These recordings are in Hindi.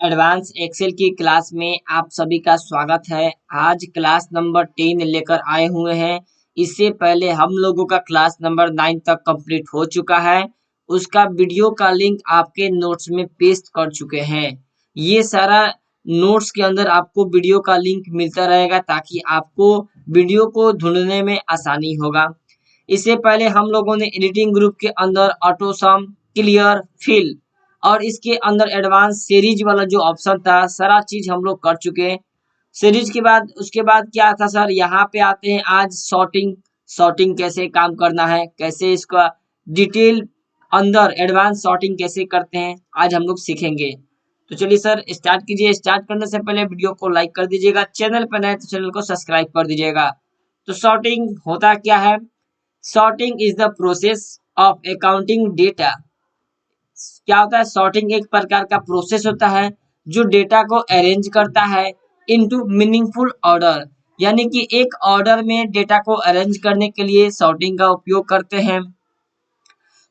एडवांस एक्सेल की क्लास में आप सभी का स्वागत है। आज क्लास नंबर 10 लेकर आए हुए हैं। इससे पहले हम लोगों का क्लास नंबर 9 तक कंप्लीट हो चुका है। उसका वीडियो का लिंक आपके नोट्स में पेस्ट कर चुके हैं। ये सारा नोट्स के अंदर आपको वीडियो का लिंक मिलता रहेगा ताकि आपको वीडियो को ढूंढने में आसानी होगा। इससे पहले हम लोगों ने एडिटिंग ग्रुप के अंदर ऑटो सम, क्लियर, फिल और इसके अंदर एडवांस सीरीज वाला जो ऑप्शन था सारा चीज हम लोग कर चुके हैं। सीरीज के बाद उसके बाद क्या था सर, यहाँ पे आते हैं आज सॉर्टिंग। सॉर्टिंग कैसे काम करना है, कैसे इसका डिटेल अंदर एडवांस सॉर्टिंग कैसे करते हैं आज हम लोग सीखेंगे। तो चलिए सर स्टार्ट कीजिए। स्टार्ट करने से पहले वीडियो को लाइक कर दीजिएगा, चैनल पर नए तो चैनल को सब्सक्राइब कर दीजिएगा। तो सॉर्टिंग होता क्या है? Sorting is the process of accounting data. क्या होता है? सॉर्टिंग एक प्रकार का प्रोसेस होता है जो डेटा को अरेंज करता है इनटू मीनिंगफुल ऑर्डर, यानी कि एक ऑर्डर में डेटा को अरेंज करने के लिए सॉर्टिंग का उपयोग करते हैं।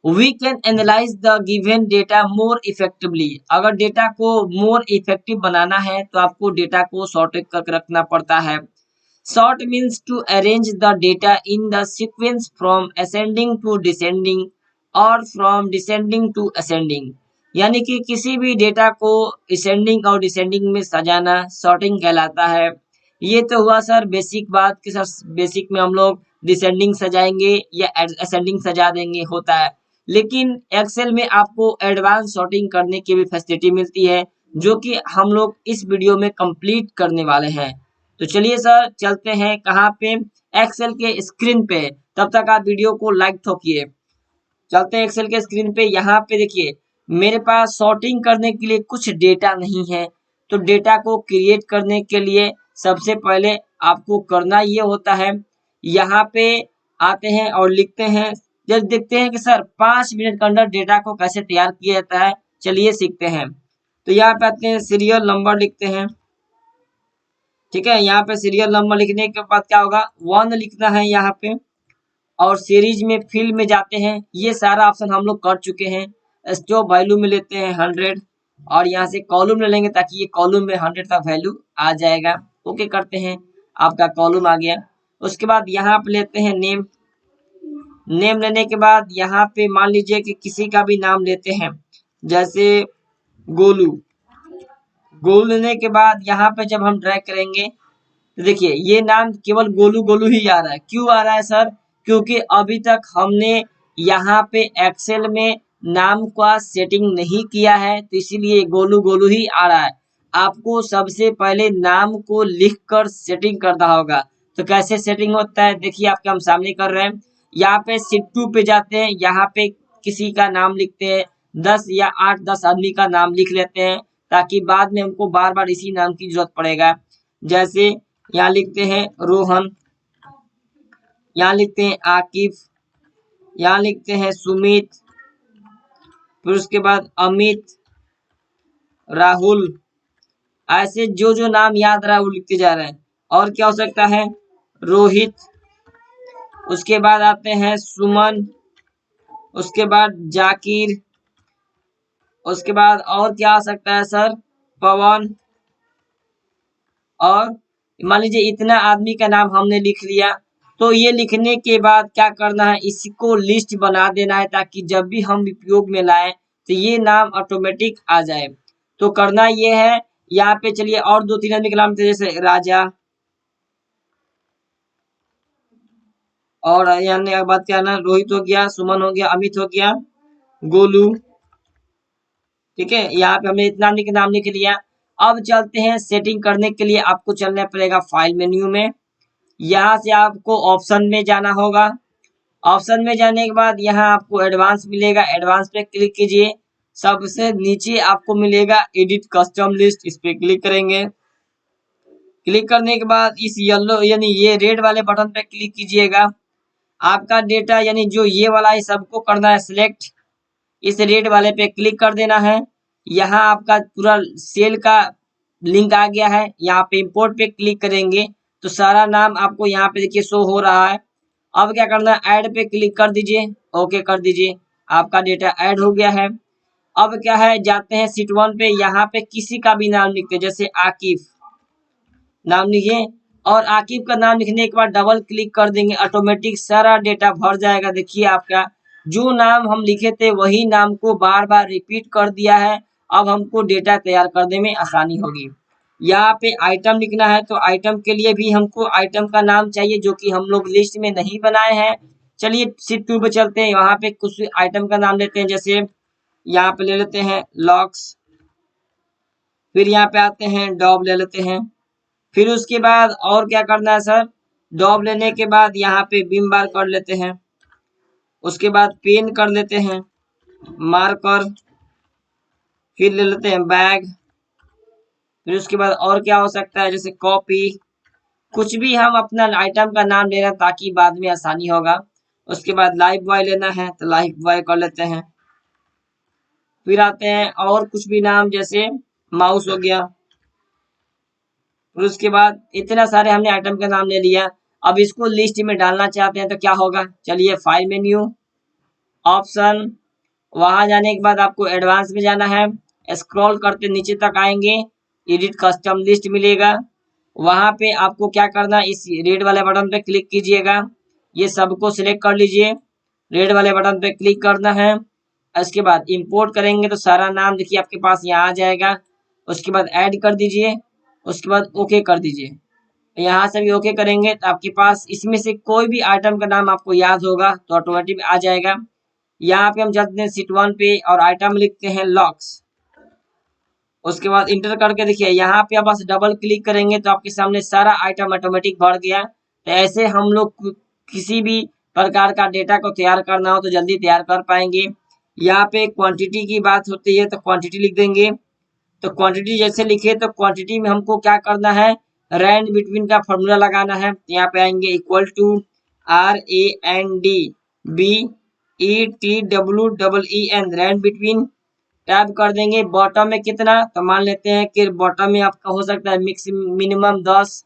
We can analyse the given data more effectively. अगर डेटा को मोर इफेक्टिव बनाना है तो आपको डेटा को सॉर्ट करके रखना पड़ता है। Sort means to arrange the data in the sequence from ascending to descending और from descending to ascending, यानी कि किसी भी डेटा को ascending और descending में सजाना sorting कहलाता है। ये तो हुआ सर बेसिक बात कि सर बेसिक में हम लोग डिसेंडिंग सजाएंगे या असेंडिंग सजा देंगे होता है, लेकिन एक्सेल में आपको एडवांस सॉर्टिंग करने की भी फैसिलिटी मिलती है जो कि हम लोग इस वीडियो में कंप्लीट करने वाले हैं। तो चलिए सर चलते हैं कहाँ पे, एक्सेल के स्क्रीन पे। तब तक आप वीडियो को लाइक ठोकिए। चलते हैं एक्सेल के स्क्रीन पे। यहाँ पे देखिए मेरे पास सॉर्टिंग करने के लिए कुछ डेटा नहीं है, तो डेटा को क्रिएट करने के लिए सबसे पहले आपको करना ये होता है, यहाँ पे आते हैं और लिखते हैं। जब देखते हैं कि सर 5 मिनट के अंदर डेटा को कैसे तैयार किया जाता है, चलिए सीखते हैं। तो यहाँ पे आते हैं, सीरियल नंबर लिखते हैं। ठीक है, यहाँ पे सीरियल नंबर लिखने के बाद क्या होगा, 1 लिखना है यहाँ पे। और सीरीज में फिल में जाते हैं, ये सारा ऑप्शन हम लोग कर चुके हैं। स्टॉप वैल्यू में लेते हैं 100 और यहाँ से कॉलम ले लेंगे ताकि ये कॉलम में 100 का वैल्यू आ जाएगा। ओके करते हैं, आपका कॉलम आ गया। उसके बाद यहाँ पे लेते हैं नेम। नेम लेने के बाद यहाँ पे मान लीजिए कि किसी का भी नाम लेते हैं, जैसे गोलू। गोलू लेने के बाद यहाँ पे जब हम ड्रैग करेंगे तो देखिए ये नाम केवल गोलू गोलू ही आ रहा है। क्यों आ रहा है सर? क्योंकि अभी तक हमने यहाँ पे एक्सेल में नाम का सेटिंग नहीं किया है, तो इसीलिए गोलू गोलू ही आ रहा है। आपको सबसे पहले नाम को लिखकर सेटिंग करना होगा। तो कैसे सेटिंग होता है देखिए, आपके हम सामने कर रहे हैं। यहाँ पे शीट 2 पे जाते हैं, यहाँ पे किसी का नाम लिखते हैं, 10 या 8-10 आदमी का नाम लिख लेते हैं ताकि बाद में हमको बार बार इसी नाम की जरूरत पड़ेगा। जैसे यहाँ लिखते हैं रोहन, यहाँ लिखते हैं आकिफ, यहाँ लिखते हैं सुमित, फिर उसके बाद अमित, राहुल। ऐसे जो जो नाम याद रहा है वो लिखते जा रहे हैं। और क्या हो सकता है, रोहित। उसके बाद आते हैं सुमन, उसके बाद जाकिर, उसके बाद और क्या आ सकता है सर, पवन। और मान लीजिए इतना आदमी का नाम हमने लिख लिया। तो ये लिखने के बाद क्या करना है, इसको लिस्ट बना देना है ताकि जब भी हम उपयोग में लाएं तो ये नाम ऑटोमेटिक आ जाए। तो करना ये है, यहाँ पे चलिए और 2-3 आदमी के नाम थे, जैसे राजा। और यहाँ बात क्या ना, रोहित हो गया, सुमन हो गया, अमित हो गया, गोलू। ठीक है, यहाँ पे हमने इतना आदमी के नाम लिख लिया। अब चलते हैं सेटिंग करने के लिए आपको चलना पड़ेगा फाइल मेन्यू में। यहाँ से आपको ऑप्शन में जाना होगा। ऑप्शन में जाने के बाद यहाँ आपको एडवांस मिलेगा, एडवांस पे क्लिक कीजिए। सबसे नीचे आपको मिलेगा एडिट कस्टम लिस्ट, इस पे क्लिक करेंगे। क्लिक करने के बाद इस येलो यानी ये रेड वाले बटन पे क्लिक कीजिएगा। आपका डेटा यानी जो ये वाला है सबको करना है सिलेक्ट। इस रेड वाले पे क्लिक कर देना है। यहाँ आपका पूरा सेल का लिंक आ गया है। यहाँ पे इंपोर्ट पे क्लिक करेंगे तो सारा नाम आपको यहाँ पे देखिए शो हो रहा है। अब क्या करना है, ऐड पे क्लिक कर दीजिए, ओके कर दीजिए, आपका डेटा ऐड हो गया है। अब क्या है, जाते हैं शीट 1 पे। यहाँ पे किसी का भी नाम लिखते हैं, जैसे आकिफ नाम लिखिए, और आकिब का नाम लिखने के बाद डबल क्लिक कर देंगे, ऑटोमेटिक सारा डेटा भर जाएगा। देखिए आपका जो नाम हम लिखे थे वही नाम को बार बार रिपीट कर दिया है। अब हमको डेटा तैयार करने में आसानी होगी। यहाँ पे आइटम लिखना है, तो आइटम के लिए भी हमको आइटम का नाम चाहिए, जो कि हम लोग लिस्ट में नहीं बनाए हैं। चलिए शीट 2 पे चलते हैं, वहां पे कुछ आइटम का नाम लेते हैं। जैसे यहाँ पे ले लेते हैं लॉक्स, फिर यहाँ पे आते हैं डॉब ले लेते हैं। फिर उसके बाद और क्या करना है सर, डॉब लेने के बाद यहाँ पे बिम बार कर लेते हैं। उसके बाद पेन कर लेते हैं, मार्कर, फिर ले लेते हैं बैग। फिर उसके बाद और क्या हो सकता है, जैसे कॉपी। कुछ भी हम अपना आइटम का नाम ले रहे हैं ताकि बाद में आसानी होगा। उसके बाद लाइफ बॉय लेना है तो लाइफ बॉय कर लेते हैं। फिर आते हैं और कुछ भी नाम, जैसे माउस हो गया। फिर उसके बाद इतना सारे हमने आइटम का नाम ले लिया। अब इसको लिस्ट में डालना चाहते हैं तो क्या होगा, चलिए फाइल मेन्यू, ऑप्शन, वहां जाने के बाद आपको एडवांस में जाना है। स्क्रॉल करते नीचे तक आएंगे, एडिट कस्टम लिस्ट मिलेगा। वहां पे आपको क्या करना, इस रेड वाले बटन पे क्लिक कीजिएगा, ये सबको सिलेक्ट कर लीजिए। रेड वाले बटन पे क्लिक करना है। उसके बाद इंपोर्ट करेंगे तो सारा नाम देखिए आपके पास यहाँ आ जाएगा। उसके बाद ऐड कर दीजिए, उसके बाद ओके कर दीजिए। यहाँ से भी ओके करेंगे तो आपके पास इसमें से कोई भी आइटम का नाम आपको याद होगा तो ऑटोमेटिक आ जाएगा। यहाँ पे हम जाते हैं शीट 1 पे और आइटम लिखते हैं लॉक्स। उसके बाद इंटर करके देखिए यहाँ पे आप बस डबल क्लिक करेंगे तो आपके सामने सारा आइटम ऑटोमेटिक भर गया। तो ऐसे हम लोग किसी भी प्रकार का डेटा को तैयार करना हो तो जल्दी तैयार कर पाएंगे। यहाँ पे क्वांटिटी की बात होती है तो क्वांटिटी लिख देंगे। तो क्वांटिटी जैसे लिखे तो क्वांटिटी में हमको क्या करना है, रैंड बिटवीन का फॉर्मूला लगाना है। यहाँ पे आएंगे equal to RANDBETWEEN, rand between tab कर देंगे। बॉटम में कितना, तो मान लेते हैं कि बॉटम में आपका हो सकता है मिनिमम 10,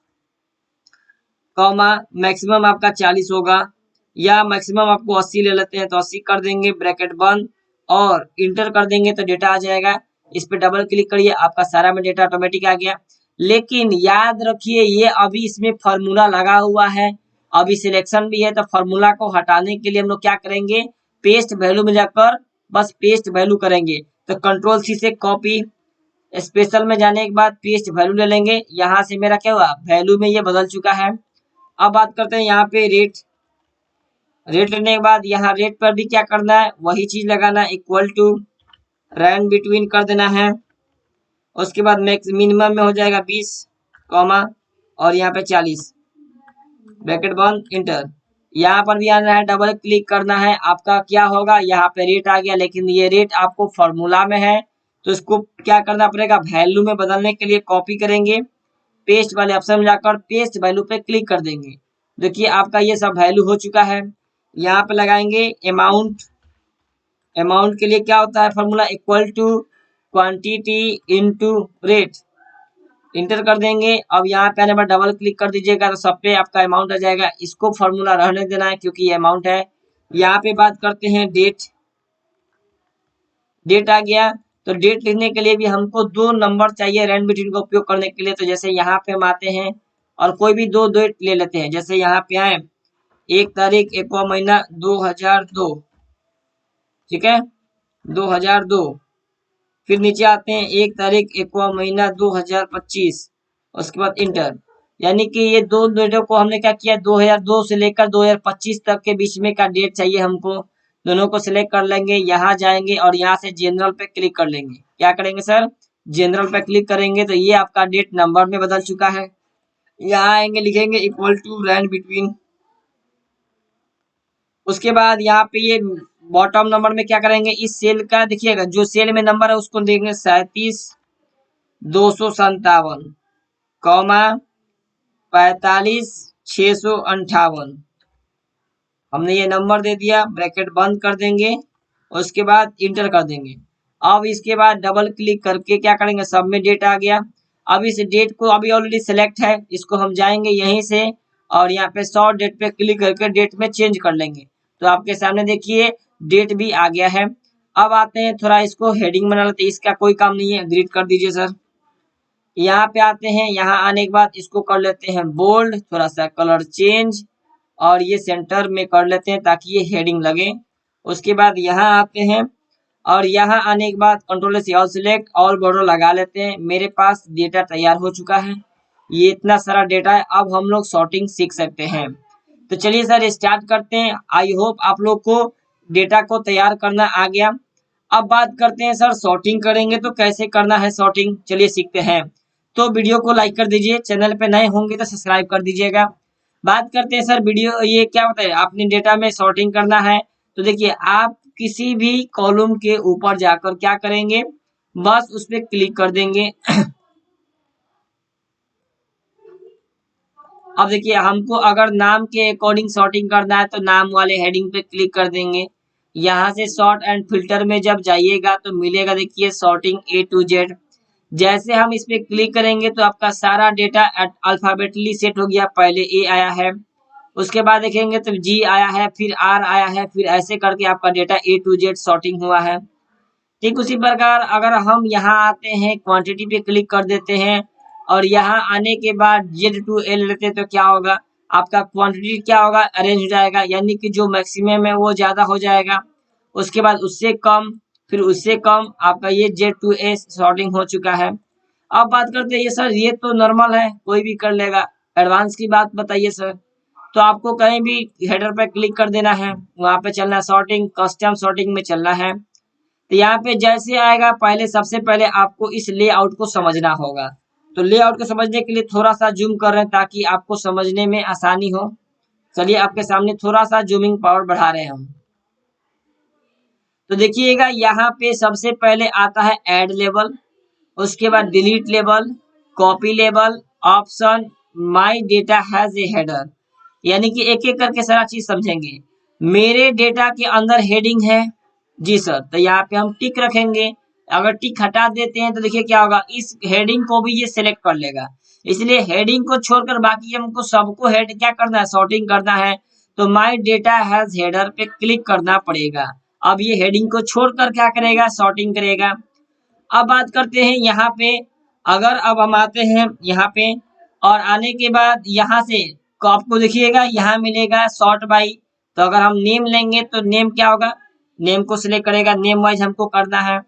कॉमा मैक्सिमम आपका 40 होगा, या मैक्सिमम आपको 80 ले लेते हैं तो 80 कर देंगे, ब्रैकेट बंद और इंटर कर देंगे तो डेटा आ जाएगा। इस पे डबल क्लिक करिए, आपका सारा में डेटा ऑटोमेटिक आ गया। लेकिन याद रखिए ये अभी इसमें फॉर्मूला लगा हुआ है, अभी सिलेक्शन भी है, तो फॉर्मूला को हटाने के लिए हम लोग क्या करेंगे, पेस्ट वैल्यू में जाकर बस पेस्ट वैल्यू करेंगे। तो कंट्रोल सी से कॉपी, स्पेशल में जाने के बाद पेस्ट वैल्यू ले लेंगे। यहाँ से मेरा क्या हुआ, वैल्यू में ये बदल चुका है। अब बात करते हैं यहाँ पे रेट। रेट लेने के बाद यहाँ रेट पर भी क्या करना है, वही चीज लगाना है, इक्वल टू रैंड बिटवीन कर देना है। उसके बाद मैक्स मिनिमम में हो जाएगा 20, कॉमा और यहाँ पे 40, ब्रैकेट बंद, इंटर। यहाँ पर भी आना है, डबल क्लिक करना है, आपका क्या होगा, यहाँ पे रेट आ गया। लेकिन ये रेट आपको फॉर्मूला में है तो इसको क्या करना पड़ेगा, वैल्यू में बदलने के लिए कॉपी करेंगे, पेस्ट वाले ऑप्शन में जाकर पेस्ट वैल्यू पे क्लिक कर देंगे। देखिए आपका ये सब वैल्यू हो चुका है। यहाँ पे लगाएंगे अमाउंट। अमाउंट के लिए क्या होता है formula, equal to quantity into rate, enter कर देंगे। अब यहाँ पे आने पर डबल क्लिक कर दीजिएगा तो सब पे आपका अमाउंट आ जाएगा। इसको फॉर्मूला रहने देना है क्योंकि ये अमाउंट है। यहाँ पे बात करते हैं डेट। डेट आ गया तो डेट लिखने के लिए भी हमको 2 नंबर चाहिए रैंड बिटवीन का उपयोग करने के लिए। तो जैसे यहाँ पे हम आते हैं और कोई भी 2 डेट ले लेते हैं। जैसे यहाँ पे आए 1 तारीख 1वां महीना 2002, ठीक है 2002। फिर नीचे आते हैं 1 तारीख 1वां महीना 2025, उसके बाद इंटर। यानी कि ये 2 डेटों को हमने क्या किया, 2002 से लेकर 2025 तक के बीच में का डेट चाहिए हमको। दोनों को सिलेक्ट कर लेंगे, यहाँ जाएंगे और यहाँ से जनरल पे क्लिक कर लेंगे। क्या करेंगे सर, जनरल पे क्लिक करेंगे तो ये आपका डेट नंबर में बदल चुका है। यहाँ आएंगे, लिखेंगे इक्वल टू रैंड बिटवीन। उसके बाद यहाँ पे ये बॉटम नंबर में क्या करेंगे, इस सेल का देखिएगा जो सेल में नंबर है उसको देंगे 37,257, कॉमा 45,658। हमने ये नंबर दे दिया, ब्रैकेट बंद कर देंगे, उसके बाद इंटर कर देंगे। अब इसके बाद डबल क्लिक करके क्या करेंगे, सब में डेट आ गया। अब इस डेट को अभी ऑलरेडी सेलेक्ट है, इसको हम जाएंगे यहीं से और यहाँ पे शॉर्ट डेट पे क्लिक करके डेट में चेंज कर लेंगे। तो आपके सामने देखिए डेट भी आ गया है। अब आते हैं थोड़ा इसको हेडिंग बना लेते हैं, इसका कोई काम नहीं है, डिलीट कर दीजिए सर। यहाँ पे आते हैं, यहाँ आने के बाद इसको कर लेते हैं बोल्ड, थोड़ा सा कलर चेंज, और ये सेंटर में कर लेते हैं ताकि ये हेडिंग लगे। उसके बाद यहाँ आते हैं और यहाँ आने के बाद कंट्रोल से ऑल सिलेक्ट ऑल बॉर्डर लगा लेते हैं। मेरे पास डेटा तैयार हो चुका है, ये इतना सारा डेटा है। अब हम लोग सॉर्टिंग सीख सकते हैं। तो चलिए सर स्टार्ट करते हैं। आई होप आप लोग को डेटा को तैयार करना आ गया। अब बात करते हैं सर सॉर्टिंग करेंगे तो कैसे करना है सॉर्टिंग, चलिए सीखते हैं। तो वीडियो को लाइक कर दीजिए, चैनल पे नए होंगे तो सब्सक्राइब कर दीजिएगा। बात करते हैं सर वीडियो, ये क्या होता है, आपने डेटा में सॉर्टिंग करना है तो देखिए आप किसी भी कॉलम के ऊपर जाकर क्या करेंगे, बस उस पर क्लिक कर देंगे। अब देखिए हमको अगर नाम के अकॉर्डिंग सॉर्टिंग करना है तो नाम वाले हेडिंग पे क्लिक कर देंगे। यहाँ से सॉर्ट एंड फिल्टर में जब जाइएगा तो मिलेगा देखिए सॉर्टिंग A to Z। जैसे हम इस पे क्लिक करेंगे तो आपका सारा डेटा अल्फाबेटली सेट हो गया। पहले A आया है, उसके बाद देखेंगे तो G आया है, फिर R आया है, फिर ऐसे करके आपका data A to Z sorting हुआ है। ठीक उसी प्रकार अगर हम यहाँ आते हैं क्वांटिटी पे क्लिक कर देते हैं और यहाँ आने के बाद Z to L लेते हैं तो क्या होगा, आपका क्वांटिटी क्या होगा, अरेंज हो जाएगा, यानी कि जो मैक्सिमम है वो ज्यादा हो जाएगा। उसके बाद उससे कम, फिर उससे कम, आपका ये Z to A सॉर्टिंग हो चुका है। अब बात करते हैं ये सर ये तो नॉर्मल है, कोई भी कर लेगा। एडवांस की बात बताइए सर। तो आपको कहीं भी हेडर पे क्लिक कर देना है, वहां पे चलना है सॉर्टिंग, कस्टम सॉर्टिंग में चलना है। तो यहाँ पे जैसे आएगा पहले सबसे पहले आपको इस लेआउट को समझना होगा। तो लेआउट को समझने के लिए थोड़ा सा जूम कर रहे हैं ताकि आपको समझने में आसानी हो। चलिए आपके सामने थोड़ा सा जूमिंग पावर बढ़ा रहे हैं हम। तो देखिएगा यहाँ पे सबसे पहले आता है ऐड लेबल, उसके बाद delete label, copy label, option, my data has a header. यानी कि एक एक करके सारा चीज समझेंगे। मेरे डेटा के अंदर हेडिंग है जी सर, तो यहाँ पे हम टिक रखेंगे। अगर टिक हटा देते हैं तो देखिए क्या होगा, इस हेडिंग को भी ये सिलेक्ट कर लेगा। इसलिए हेडिंग को छोड़कर बाकी हमको सबको हेड क्या करना है, सॉर्टिंग करना है। तो माय डेटा हैज हेडर पे क्लिक करना पड़ेगा। अब ये हेडिंग को छोड़कर क्या करेगा, सॉर्टिंग करेगा। अब बात करते हैं यहाँ पे, अगर अब हम आते हैं यहाँ पे और आने के बाद यहाँ से आपको देखिएगा यहाँ मिलेगा सॉर्ट बाई। तो अगर हम नेम लेंगे तो नेम क्या होगा, नेम को सिलेक्ट करेगा, नेम वाइज हमको करना है।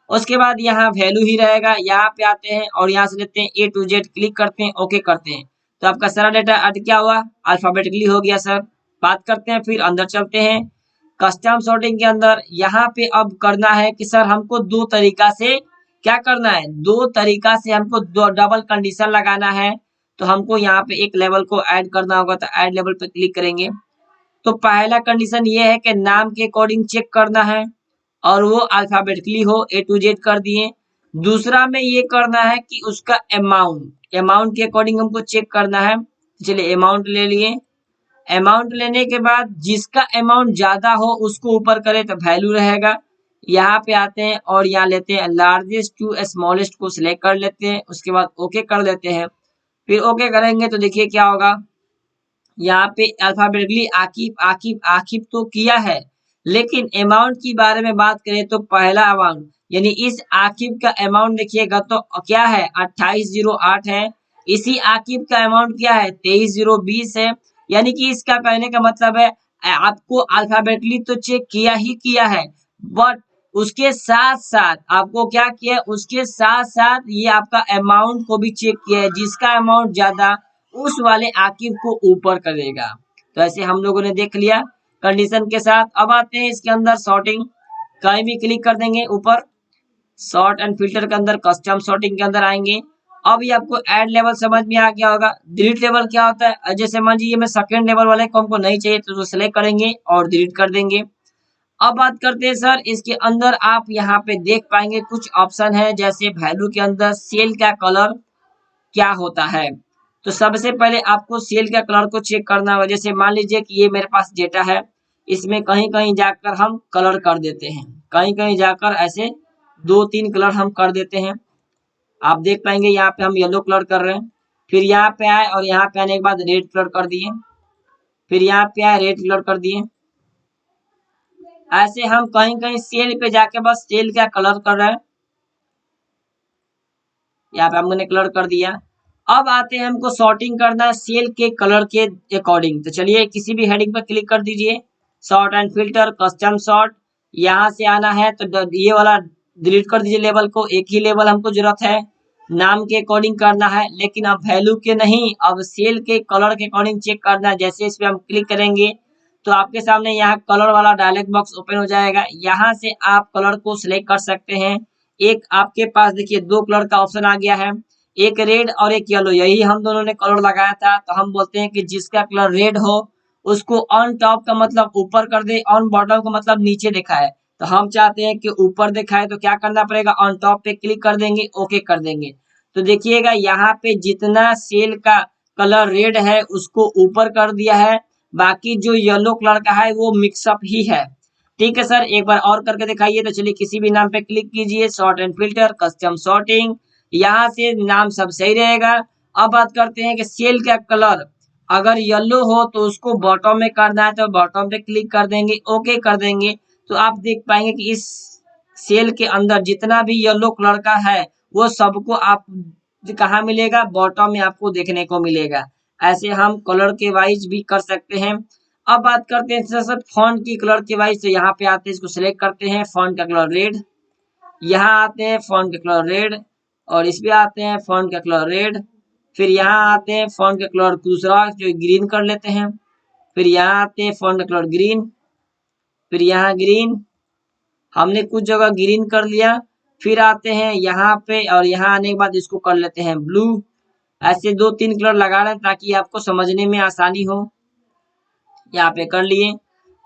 उसके बाद यहाँ वैल्यू ही रहेगा। यहाँ पे आते हैं और यहाँ से लेते हैं A to Z, क्लिक करते हैं, ओके करते हैं। तो आपका सारा डेटा अट क्या हुआ, अल्फाबेटिकली हो गया सर। बात करते हैं फिर अंदर चलते हैं कस्टम सॉर्टिंग के अंदर। यहाँ पे अब करना है कि सर हमको दो तरीका से क्या करना है, दो तरीका से हमको दो डबल कंडीशन लगाना है। तो हमको यहाँ पे एक लेवल को ऐड करना होगा, तो ऐड लेवल पे क्लिक करेंगे। तो पहला कंडीशन ये है कि नाम के अकॉर्डिंग चेक करना है और वो अल्फाबेटिकली हो, A to Z कर दिए। दूसरा में ये करना है कि उसका अमाउंट, अमाउंट के अकॉर्डिंग हमको चेक करना है। चलिए अमाउंट ले लिए। अमाउंट लेने के बाद जिसका अमाउंट ज्यादा हो उसको ऊपर करे तो वैल्यू रहेगा। यहाँ पे आते हैं और यहाँ लेते हैं लार्जेस्ट टू स्मॉलेस्ट को सिलेक्ट कर लेते हैं, उसके बाद ओके कर देते हैं। फिर ओके करेंगे तो देखिए क्या होगा, यहाँ पे अल्फाबेटिकली आकिब आकिब आकिब तो किया है, लेकिन अमाउंट की बारे में बात करें तो पहला अमाउंट यानी इस आकिब का अमाउंट देखिएगा तो क्या है 2808 है। इसी आकिब का अमाउंट क्या है 23020 है। यानी कि इसका कहने का मतलब है आपको अल्फाबेटिकली तो चेक किया ही किया है, बट उसके साथ साथ आपको क्या किया है, उसके साथ साथ ये आपका अमाउंट को भी चेक किया है। जिसका अमाउंट ज्यादा उस वाले आकिब को ऊपर करेगा। तो ऐसे हम लोगों ने देख लिया कंडीशन के साथ। अब आते हैं इसके अंदर सॉर्टिंग, कहीं भी क्लिक कर देंगे ऊपर सॉर्ट एंड फिल्टर के अंदर कस्टम सॉर्टिंग के अंदर आएंगे। अब ये आपको ऐड लेवल समझ में आ गया होगा। डिलीट लेवल क्या होता है, जैसे मान लीजिए मैं सेकंड लेवल वाले को हमको नहीं चाहिए तो सिलेक्ट करेंगे और डिलीट कर देंगे। अब बात करते हैं सर इसके अंदर आप यहाँ पे देख पाएंगे कुछ ऑप्शन है, जैसे वैल्यू के अंदर सेल का कलर क्या होता है। तो सबसे पहले आपको सेल का कलर को चेक करना होगा। जैसे मान लीजिए कि ये मेरे पास डेटा है, इसमें कहीं कहीं जाकर हम कलर कर देते हैं, कहीं कहीं जाकर ऐसे दो तीन कलर हम कर देते हैं। आप देख पाएंगे यहाँ पे हम येलो कलर कर रहे हैं, फिर यहाँ पे आए और यहाँ पे आने के बाद रेड कलर कर दिए, फिर यहाँ पे आए रेड कलर कर दिए। ऐसे हम कहीं कहीं सेल पे जाके बस सेल का कलर कर रहे हैं, यहाँ पे हमने कलर कर दिया। अब आते हैं हमको सॉर्टिंग करना है सेल के कलर के अकॉर्डिंग। तो चलिए किसी भी हेडिंग पर क्लिक कर दीजिए, sort and filter custom sort, यहाँ से आना है तो ये वाला डिलीट कर दीजिए लेबल को, एक ही लेबल हमको जरूरत है, नाम के अकॉर्डिंग करना है, लेकिन अब वैल्यू के नहीं, अब सेल के कलर के अकॉर्डिंग चेक करना है। जैसे इस पे हम क्लिक करेंगे तो आपके सामने यहाँ कलर वाला डायलॉग बॉक्स ओपन हो जाएगा, यहाँ से आप कलर को सिलेक्ट कर सकते हैं। एक आपके पास देखिए दो कलर का ऑप्शन आ गया है, एक रेड और एक येलो, यही हम दोनों ने कलर लगाया था। तो हम बोलते हैं कि जिसका कलर रेड हो उसको ऑन टॉप का मतलब ऊपर कर दे, ऑन बॉटम का मतलब नीचे दिखाए। तो हम चाहते हैं कि ऊपर दिखाए, तो क्या करना पड़ेगा, ऑन टॉप पे क्लिक कर देंगे, ओके कर देंगे। तो देखिएगा यहाँ पे जितना सेल का कलर रेड है उसको ऊपर कर दिया है, बाकी जो येलो कलर का है वो मिक्सअप ही है। ठीक है सर, एक बार और करके दिखाइए। तो चलिए किसी भी नाम पे क्लिक कीजिए, sort and filter custom sorting, यहाँ से नाम सब सही रहेगा। अब बात करते हैं कि सेल का कलर अगर येलो हो तो उसको बॉटम में करना है, तो बॉटम पे क्लिक कर देंगे, ओके कर देंगे। तो आप देख पाएंगे कि इस सेल के अंदर जितना भी येलो कलर का है वो सबको आप कहाँ मिलेगा, बॉटम में आपको देखने को मिलेगा। ऐसे हम कलर के वाइज भी कर सकते हैं। अब बात करते हैं सर फॉन्ट की कलर के वाइज। तो यहाँ पे आते हैं, इसको सिलेक्ट करते हैं, फॉन्ट का कलर रेड, यहाँ आते हैं फॉन्ट का कलर रेड, और इस पे आते हैं फॉन्ट का कलर रेड, फिर यहाँ आते हैं फॉन्ट का कलर दूसरा जो ग्रीन कर लेते हैं, फिर यहाँ आते हैं फॉन्ट का कलर ग्रीन, फिर यहाँ ग्रीन, हमने कुछ जगह ग्रीन कर लिया, फिर आते हैं यहाँ पे और यहाँ आने के बाद इसको कर लेते हैं ब्लू। ऐसे दो तीन कलर लगा रहे हैं ताकि आपको समझने में आसानी हो, यहाँ पे कर लिए।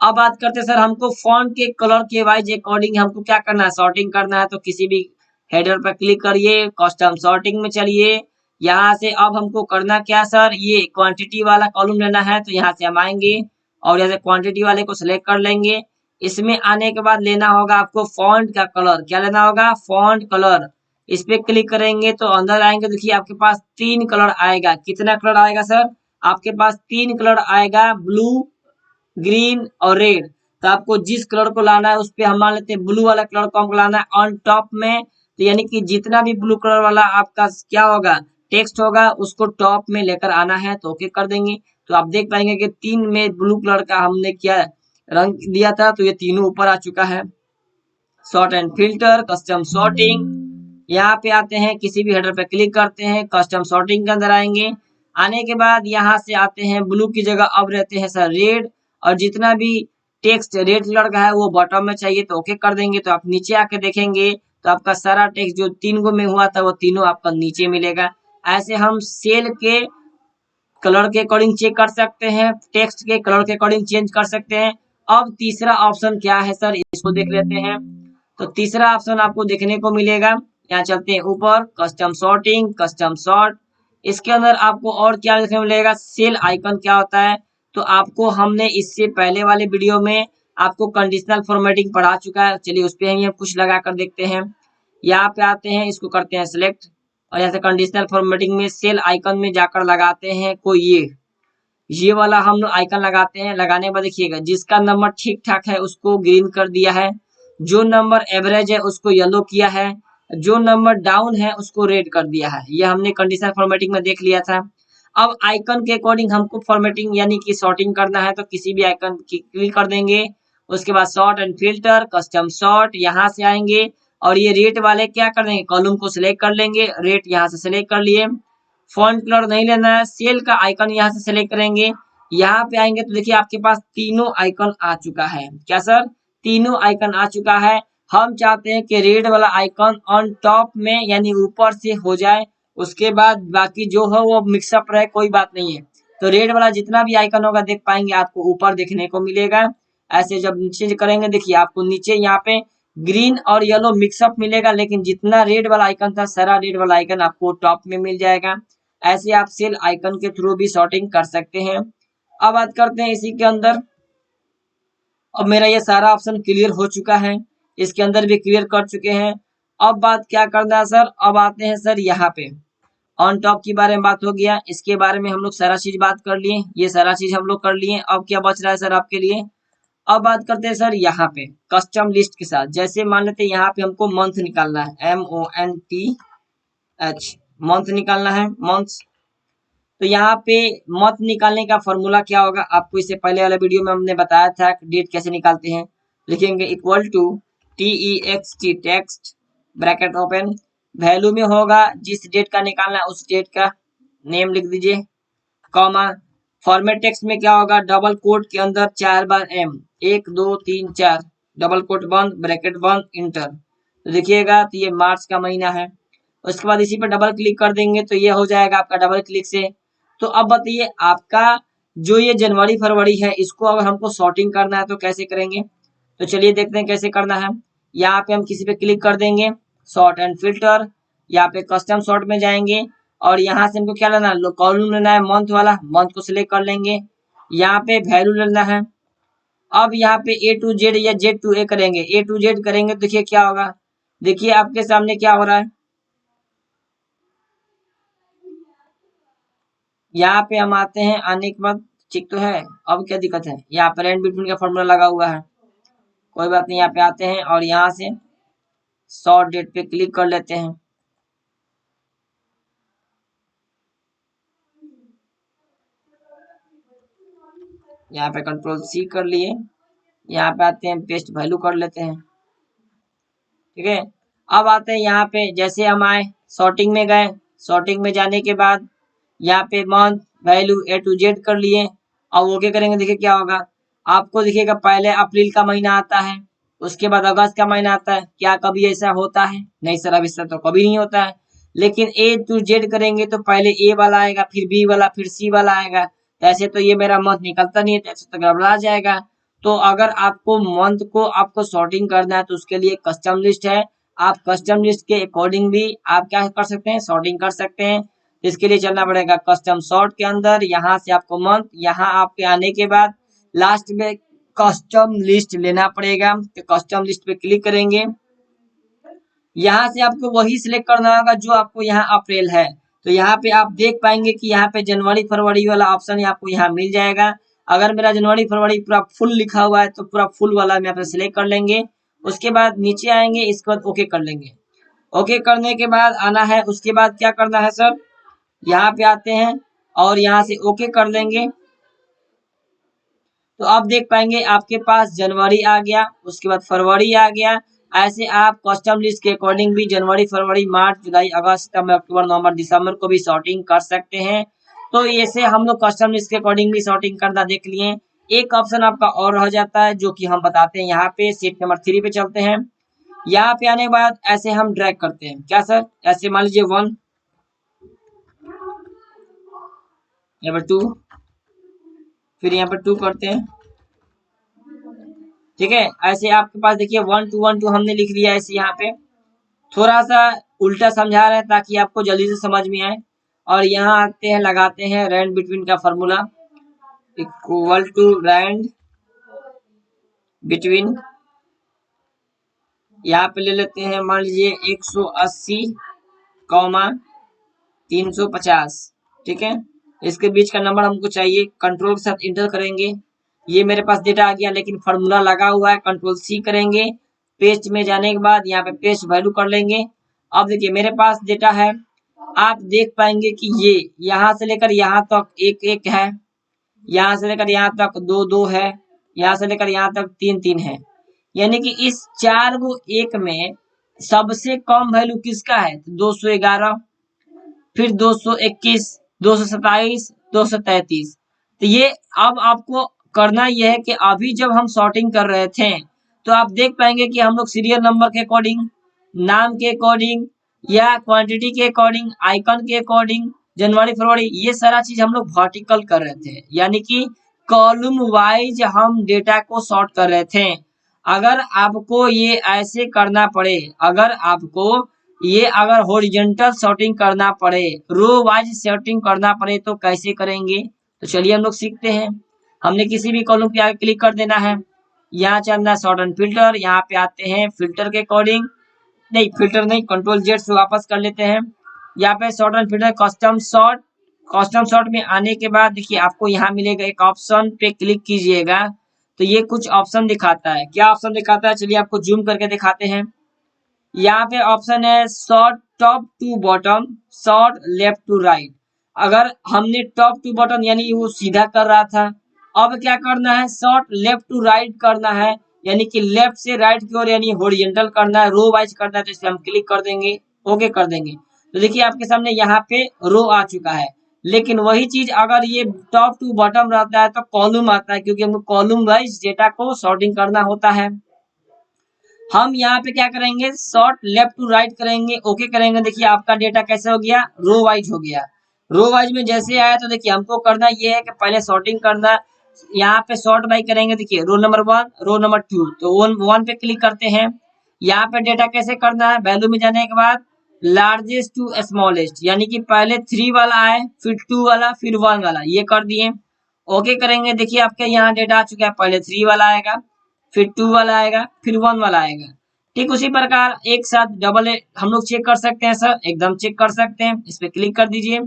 अब बात करते हैं सर हमको फॉन्ट के कलर के वाइज अकॉर्डिंग हमको क्या करना है, सॉर्टिंग करना है। तो किसी भी हेडर पर क्लिक करिए, कस्टम सॉर्टिंग में चलिए, यहाँ से अब हमको करना क्या सर, ये क्वांटिटी वाला कॉलम लेना है। तो यहाँ से हम आएंगे और जैसे क्वांटिटी वाले को सिलेक्ट कर लेंगे। इसमें आने के बाद लेना होगा आपको फॉन्ट का कलर, क्या लेना होगा, फॉन्ट कलर। इस पे क्लिक करेंगे तो अंदर आएंगे, देखिए आपके पास तीन कलर आएगा। कितना कलर आएगा सर, आपके पास तीन कलर आएगा, ब्लू, ग्रीन और रेड। तो आपको जिस कलर को लाना है उस पे हम मान लेते हैं ब्लू वाला कलर को हमको लाना है ऑन टॉप में। तो यानी कि जितना भी ब्लू कलर वाला आपका क्या होगा, टेक्स्ट होगा, उसको टॉप में लेकर आना है, तो ओके कर देंगे। तो आप देख पाएंगे कि तीन में ब्लू कलर का हमने क्या रंग दिया था, तो ये तीनों ऊपर आ चुका है। Sort and filter custom sorting, यहाँ पे आते हैं, किसी भी हेडर पे क्लिक करते हैं, कस्टम सॉर्टिंग के अंदर आएंगे। आने के बाद यहाँ से आते हैं ब्लू की जगह अब रहते हैं सर रेड, और जितना भी टेक्स्ट रेड कलर का है वो बॉटम में चाहिए, तो ओके कर देंगे। तो आप नीचे आके देखेंगे तो आपका सारा टेक्स्ट जो तीन गो में हुआ था वो तीनों आपका नीचे मिलेगा। ऐसे हम सेल के कलर के अकॉर्डिंग चेक कर सकते हैं, टेक्स्ट के कलर के अकॉर्डिंग चेंज कर सकते हैं। अब तीसरा ऑप्शन क्या है सर, इसको देख लेते हैं। तो तीसरा ऑप्शन आपको देखने को मिलेगा, यहाँ चलते हैं ऊपर, कस्टम सॉर्टिंग कस्टम सॉर्ट। इसके अंदर आपको और क्या देखने को मिलेगा, सेल आइकन क्या होता है। तो आपको हमने इससे पहले वाले वीडियो में आपको कंडीशनल फॉर्मेटिंग पढ़ा चुका है, चलिए उस पर हम कुछ लगा कर देखते हैं। यहाँ पे आते हैं, इसको करते हैं सिलेक्ट, और जैसे कंडीशनल फॉर्मेटिंग में सेल आइकन में जाकर लगाते हैं कोई ये वाला हम लोग आइकन लगाते हैं। लगाने के बाद देखिएगा जिसका नंबर ठीक ठाक है उसको ग्रीन कर दिया है, जो नंबर एवरेज है उसको येलो किया है, जो नंबर डाउन है उसको रेड कर दिया है। ये हमने कंडीशनल फॉर्मेटिंग में देख लिया था। अब आइकन के अकॉर्डिंग हमको फॉर्मेटिंग यानी कि सॉर्टिंग करना है, तो किसी भी आइकन की क्लिक कर देंगे। उसके बाद sort and filter custom sort, यहाँ से आएंगे और ये रेट वाले क्या कर देंगे, कॉलम को सिलेक्ट कर लेंगे, रेट यहाँ से सिलेक्ट कर लिए। फॉन्ट कलर नहीं लेना है, सेल का आइकन यहाँ से सिलेक्ट करेंगे। यहाँ पे आएंगे तो देखिए आपके पास तीनों आइकन आ चुका है, क्या सर, तीनों आइकन आ चुका है। हम चाहते हैं कि रेड वाला आइकन ऑन टॉप में यानी ऊपर से हो जाए, उसके बाद बाकी जो हो वो मिक्सअप रहे, कोई बात नहीं है। तो रेड वाला जितना भी आइकन होगा देख पाएंगे आपको ऊपर देखने को मिलेगा। ऐसे जब नीचे करेंगे देखिए आपको नीचे यहाँ पे ग्रीन और येलो मिक्सअप मिलेगा, लेकिन जितना रेड वाला आइकन था सारा रेड वाला आइकन आपको टॉप में मिल जाएगा। ऐसे आप सेल आइकन के थ्रू भी सॉर्टिंग कर सकते हैं। अब बात करते हैं इसी के अंदर, अब मेरा ये सारा ऑप्शन क्लियर हो चुका है, इसके अंदर भी क्लियर कर चुके हैं। अब बात क्या करना है सर, अब आते हैं सर यहाँ पे ऑन टॉप के बारे में बात हो गया, इसके बारे में हम लोग सारा चीज बात कर लिए, ये सारा चीज हम लोग कर लिए। अब क्या बच रहा है सर आपके लिए, अब बात करते हैं सर यहाँ पे कस्टम लिस्ट के साथ। जैसे मान लेते हैं यहाँ पे हमको मंथ निकालना है, MONTH, मंथ निकालना है, मंथ। तो यहाँ पे मंथ निकालने का फॉर्मूला क्या होगा, आपको इससे पहले वाले वीडियो में हमने बताया था कि डेट कैसे निकालते हैं। लिखेंगे equal to TEXT, text bracket open, value में होगा जिस डेट का निकालना है उस डेट का नेम लिख दीजिए, कॉमा फॉर्मेट टेक्स्ट में क्या होगा, डबल कोट के अंदर 4 बार M, 1 2 3 4, डबल कोट बंद, ब्रैकेट बंद, इंटर। तो देखिएगा तो ये मार्च का महीना है। उसके बाद इसी पर डबल क्लिक कर देंगे तो ये हो जाएगा आपका डबल क्लिक से। तो अब बताइए आपका जो ये जनवरी फरवरी है इसको अगर हमको सॉर्टिंग करना है तो कैसे करेंगे। तो चलिए देखते हैं कैसे करना है। यहाँ पे हम किसी पे क्लिक कर देंगे, सॉर्ट एंड फिल्टर, यहाँ पे कस्टम सॉर्ट में जाएंगे और यहाँ से हमको क्या लेना है, कॉलम लेना है मंथ वाला, मंथ को सिलेक्ट कर लेंगे। यहाँ पे वैल्यू लेना है। अब यहाँ पे A to Z या Z to A करेंगे, A to Z करेंगे तो देखिए क्या होगा, देखिए आपके सामने क्या हो रहा है। यहाँ पे हम आते हैं, आने के बाद ठीक तो है, अब क्या दिक्कत है, यहाँ पे रेंट बिटवीन का फॉर्मूला लगा हुआ है, कोई बात नहीं। यहाँ पे आते हैं और यहाँ से शॉर्ट डेट पे क्लिक कर लेते हैं। यहाँ पे कंट्रोल C कर लिए, यहाँ पे आते हैं पेस्ट वैल्यू कर लेते हैं, ठीक है। अब आते हैं यहाँ पे, जैसे हम आए सॉर्टिंग में गए, सॉर्टिंग में जाने के बाद यहाँ पे month value A to Z कर लिए। अब ओके करेंगे, देखिए क्या होगा, आपको दिखेगा पहले अप्रैल का महीना आता है, उसके बाद अगस्त का महीना आता है। क्या कभी ऐसा होता है, नहीं सर, अब इससे तो कभी नहीं होता है। लेकिन A to Z करेंगे तो पहले A वाला आएगा, फिर B वाला, फिर C वाला आएगा। ऐसे तो ये मेरा मंथ निकलता नहीं है, ऐसे तो गड़बड़ा जाएगा। तो अगर आपको मंथ को आपको सॉर्टिंग करना है तो उसके लिए कस्टम लिस्ट है। आप कस्टम लिस्ट के अकॉर्डिंग भी आप क्या कर सकते हैं, सॉर्टिंग कर सकते हैं। इसके लिए चलना पड़ेगा कस्टम सॉर्ट के अंदर, यहाँ से आपको मंथ, यहाँ आपके आने के बाद लास्ट में कस्टम लिस्ट लेना पड़ेगा। तो कस्टम लिस्ट पे क्लिक करेंगे, यहाँ से आपको वही सिलेक्ट करना होगा जो आपको यहाँ अप्रैल है। तो यहाँ पे आप देख पाएंगे कि यहाँ पे जनवरी फरवरी वाला ऑप्शन आपको यहाँ मिल जाएगा। अगर मेरा जनवरी फरवरी पूरा फुल लिखा हुआ है तो पूरा फुल वाला हम यहाँ पे सिलेक्ट कर लेंगे। उसके बाद नीचे आएंगे, इसके बाद ओके कर लेंगे। ओके करने के बाद आना है, उसके बाद क्या करना है सर, यहाँ पे आते हैं और यहाँ से ओके कर लेंगे। तो आप देख पाएंगे आपके पास जनवरी आ गया, उसके बाद फरवरी आ गया। ऐसे आप कस्टम लिस्ट के अकॉर्डिंग भी जनवरी फरवरी मार्च जुलाई अगस्त सितंबर अक्टूबर नवंबर दिसंबर को भी सॉर्टिंग कर सकते हैं। तो ऐसे हम लोग कस्टम लिस्ट के अकॉर्डिंग भी सॉर्टिंग करना देख लिए। एक ऑप्शन आपका और रह जाता है जो कि हम बताते हैं, यहाँ पे सीट नंबर 3 पे चलते हैं। यहाँ पे आने के बाद ऐसे हम ड्रैग करते हैं, क्या सर, ऐसे मान लीजिए 1, यहाँ पर 2, फिर यहाँ पर 2 करते हैं, ठीक है। ऐसे आपके पास देखिए 1 2 1 2 हमने लिख लिया। ऐसे यहाँ पे थोड़ा सा उल्टा समझा रहे हैं ताकि आपको जल्दी से समझ में आए। और यहाँ आते हैं, लगाते हैं रैंड बिटवीन का formula, equal to rand between, यहाँ पे ले लेते हैं मान लीजिए 180 कॉमा 350, ठीक है। इसके बीच का नंबर हमको चाहिए, कंट्रोल के साथ इंटर करेंगे। ये मेरे पास डेटा आ गया लेकिन फार्मूला लगा हुआ है, कंट्रोल C करेंगे। पेस्ट में जाने के बाद यहाँ पे पेस्ट वैल्यू कर लेंगे। अब देखिए मेरे पास डेटा है, आप देख पाएंगे कि ये यहाँ से लेकर यहाँ तक 1 1 है, यहाँ से लेकर यहाँ तक 2 2 है, यहाँ से लेकर यहाँ तक 3 3 है। यानी कि इस 4 गो 1 में सबसे कम वैल्यू किसका है, 211, फिर 221, 227, 233। तो ये अब आपको करना यह है कि अभी जब हम सॉर्टिंग कर रहे थे तो आप देख पाएंगे कि हम लोग सीरियल नंबर के अकॉर्डिंग, नाम के अकॉर्डिंग या क्वांटिटी के अकॉर्डिंग, आइकन के अकॉर्डिंग, जनवरी फरवरी, ये सारा चीज हम लोग वर्टिकल कर रहे थे, यानी कि कॉलम वाइज हम डेटा को सॉर्ट कर रहे थे। अगर आपको ये ऐसे करना पड़े, अगर आपको ये अगर हॉरिजॉन्टल सॉर्टिंग करना पड़े, रो वाइज सॉर्टिंग करना पड़े तो कैसे करेंगे। तो चलिए हम लोग सीखते हैं। हमने किसी भी कॉलम पे आगे क्लिक कर देना है, यहाँ चलना है सॉर्ट एंड फिल्टर, यहाँ पे आते हैं फिल्टर के अकॉर्डिंग, नहीं फिल्टर नहीं, कंट्रोल Z से वापस कर लेते हैं। यहाँ पे sort and filter custom sort, custom sort में आने के बाद देखिए आपको यहाँ मिलेगा एक ऑप्शन पे क्लिक कीजिएगा, तो तो ये कुछ ऑप्शन दिखाता है। क्या ऑप्शन दिखाता है, चलिए आपको जूम करके दिखाते हैं। यहाँ पे ऑप्शन है sort top to bottom, sort left to right. अगर हमने टॉप टू बॉटम यानी वो सीधा कर रहा था, अब क्या करना है, सॉर्ट लेफ्ट टू राइट करना है, यानी कि लेफ्ट से राइट की ओर यानी हॉरिजॉन्टल करना है, रो वाइज करना है। तो इसे हम क्लिक कर देंगे, ओके कर देंगे। तो देखिए आपके सामने यहाँ पे रो आ चुका है। लेकिन वही चीज अगर ये टॉप टू बॉटम रहता है तो कॉलम आता है, क्योंकि हमको कॉलम वाइज डेटा को सॉर्टिंग करना होता है। हम यहाँ पे क्या करेंगे, सॉर्ट लेफ्ट टू राइट करेंगे, ओके करेंगे। देखिए आपका डेटा कैसे हो गया, रो वाइज हो गया। रो वाइज में जैसे आया तो देखिए हमको करना ये है कि पहले सॉर्टिंग करना। यहाँ पे सॉर्ट बाई करेंगे, देखिए रो नंबर 1, रो नंबर 2, तो 1 पे क्लिक करते हैं। यहाँ पे डेटा कैसे करना है, वैल्यू में जाने के बाद लार्जेस्ट टू स्मॉलेस्ट, यानी कि पहले 3 वाला आए, फिर 2 वाला, फिर 1 वाला, ये कर दिए, ओके करेंगे। देखिए आपके यहाँ डेटा आ चुका है, पहले 3 वाला आएगा, फिर 2 वाला आएगा, फिर 1 वाला आएगा। ठीक उसी प्रकार एक साथ डबल हम लोग चेक कर सकते हैं सर, एकदम चेक कर सकते हैं। इस पे क्लिक कर दीजिए,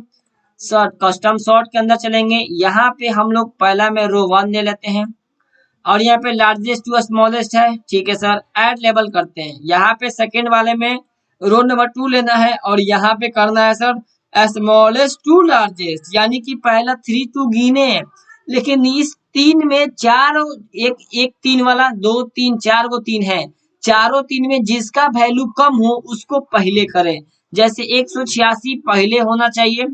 सर कस्टम सॉर्ट के अंदर चलेंगे। यहाँ पे हम लोग पहला में रो 1 ले लेते हैं और यहाँ पे लार्जेस्ट टू स्मॉलेस्ट है, ठीक है सर। ऐड लेबल करते हैं, यहाँ पे सेकेंड वाले में रो नंबर 2 लेना है और यहाँ पे करना है सर स्मॉलेस्ट टू लार्जेस्ट, यानी कि पहला 3 2 गिने, लेकिन इस 3 में 4 एक 3 वाला 2 3 4 को 3 है, चारों 3 में जिसका वैल्यू कम हो उसको पहले करें। जैसे 186 पहले होना चाहिए,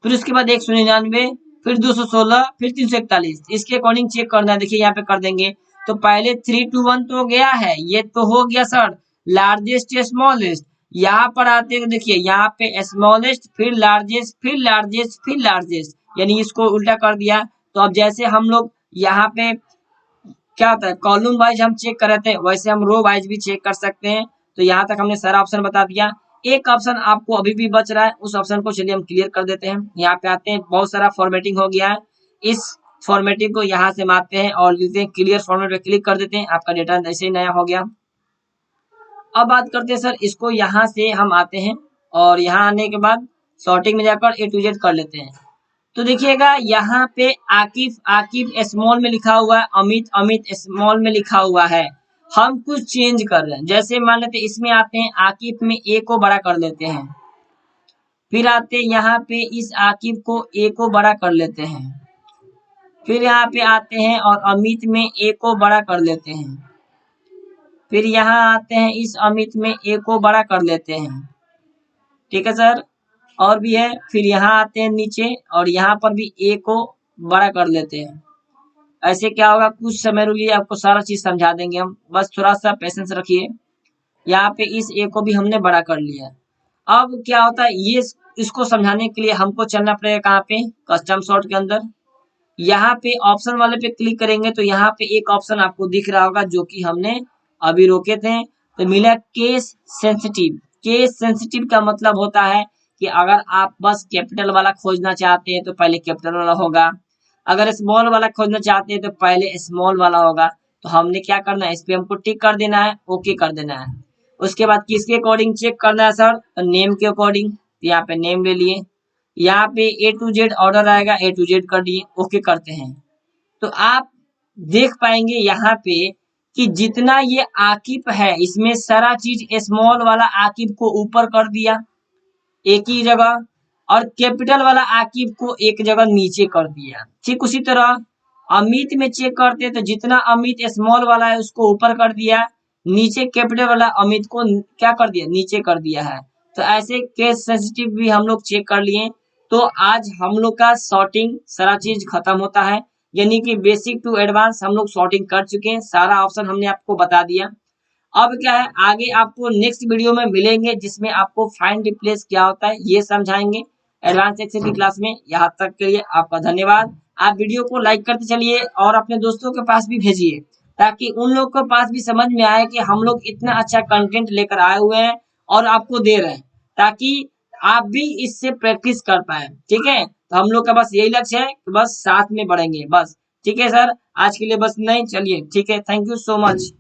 फिर उसके बाद 199, फिर 216, फिर 341, इसके अकॉर्डिंग चेक करना है। देखिए यहाँ पे कर देंगे तो पहले 3 2 1 तो गया है, ये तो हो गया सर लार्जेस्ट स्मॉलेस्ट। यहाँ पर आते हैं तो देखिए यहाँ पे स्मॉलेस्ट, फिर लार्जेस्ट, फिर लार्जेस्ट, फिर लार्जेस्ट, यानी इसको उल्टा कर दिया। तो अब जैसे हम लोग यहाँ पे क्या होता है कॉलम वाइज हम चेक कर रहे थे, वैसे हम रो वाइज भी चेक कर सकते हैं। तो यहाँ तक हमने सारा ऑप्शन बता दिया। एक ऑप्शन आपको अभी भी बच रहा है, उस ऑप्शन को चलिए हम क्लियर कर देते हैं। यहाँ पे आते हैं, बहुत सारा फॉर्मेटिंग हो गया है, इस फॉर्मेटिंग को यहाँ से मारते हैं और लिखते हैं क्लियर फॉर्मेट पे क्लिक कर देते हैं, आपका डेटा ऐसे ही नया हो गया। अब बात करते हैं सर, इसको यहाँ से हम आते हैं और यहाँ आने के बाद सॉर्टिंग में जाकर A to Z कर लेते हैं। तो देखिएगा यहाँ पे आकिफ आकिफ स्मॉल में लिखा हुआ है, अमित अमित स्मॉल में लिखा हुआ है। हम कुछ चेंज कर रहे हैं, जैसे मान लेते हैं इसमें आते हैं, आकिफ में ए को बड़ा कर लेते हैं, फिर आते हैं यहाँ पे इस आकिफ को ए को बड़ा कर लेते हैं, फिर यहाँ पे आते हैं और अमित में ए को बड़ा कर लेते हैं, फिर यहाँ आते हैं इस अमित में ए को बड़ा कर लेते हैं, ठीक है सर। और भी है, फिर यहाँ आते हैं नीचे और यहाँ पर भी ए को बड़ा कर लेते हैं। ऐसे क्या होगा, कुछ समय रुकिए, आपको सारा चीज समझा देंगे हम, बस थोड़ा सा पेशेंस रखिए। यहाँ पे इस ए को भी हमने बड़ा कर लिया। अब क्या होता है, ये इसको समझाने के लिए हमको चलना पड़ेगा कहाँ पे, कस्टम सॉर्ट के अंदर। यहाँ पे ऑप्शन वाले पे क्लिक करेंगे तो यहाँ पे एक ऑप्शन आपको दिख रहा होगा जो कि हमने अभी रोके थे, तो मिला केस सेंसिटिव। केस सेंसिटिव का मतलब होता है कि अगर आप बस कैपिटल वाला खोजना चाहते हैं तो पहले कैपिटल वाला होगा, अगर स्मॉल वाला खोजना चाहते हैं तो पहले स्मॉल वाला होगा। तो हमने क्या करना है, इस पे हमको टिक कर देना है, ओके कर देना है। उसके बाद किसके अकॉर्डिंग चेक करना है सर, तो नेम के अकॉर्डिंग। यहाँ पे नेम ले लिए, यहाँ पे A to Z ऑर्डर आएगा, A to Z कर दिए, ओके करते हैं। तो आप देख पाएंगे यहाँ पे कि जितना ये आकिफ है इसमें सारा चीज स्मॉल वाला आकिफ को ऊपर कर दिया एक ही जगह, और कैपिटल वाला आकिफ को एक जगह नीचे कर दिया। ठीक उसी तरह अमित में चेक करते हैं तो जितना अमित स्मॉल वाला है उसको ऊपर कर दिया, नीचे कैपिटल वाला अमित को क्या कर दिया, नीचे कर दिया है। तो ऐसे केस सेंसिटिव भी हम लोग चेक कर लिए। तो आज हम लोग का सॉर्टिंग सारा चीज खत्म होता है, यानी कि बेसिक टू एडवांस हम लोग सॉर्टिंग कर चुके हैं, सारा ऑप्शन हमने आपको बता दिया। अब क्या है, आगे आपको नेक्स्ट वीडियो में मिलेंगे जिसमें आपको फाइंड रिप्लेस क्या होता है ये समझाएंगे एडवांस एक्सेल की क्लास में। यहाँ तक के लिए आपका धन्यवाद। आप वीडियो को लाइक करते चलिए और अपने दोस्तों के पास भी भेजिए, ताकि उन लोग के पास भी समझ में आए कि हम लोग इतना अच्छा कंटेंट लेकर आए हुए हैं और आपको दे रहे हैं, ताकि आप भी इससे प्रैक्टिस कर पाए। ठीक है, तो हम लोग का बस यही लक्ष्य है कि बस साथ में बढ़ेंगे बस। ठीक है सर, आज के लिए बस नहीं, चलिए ठीक है, थैंक यू सो मच।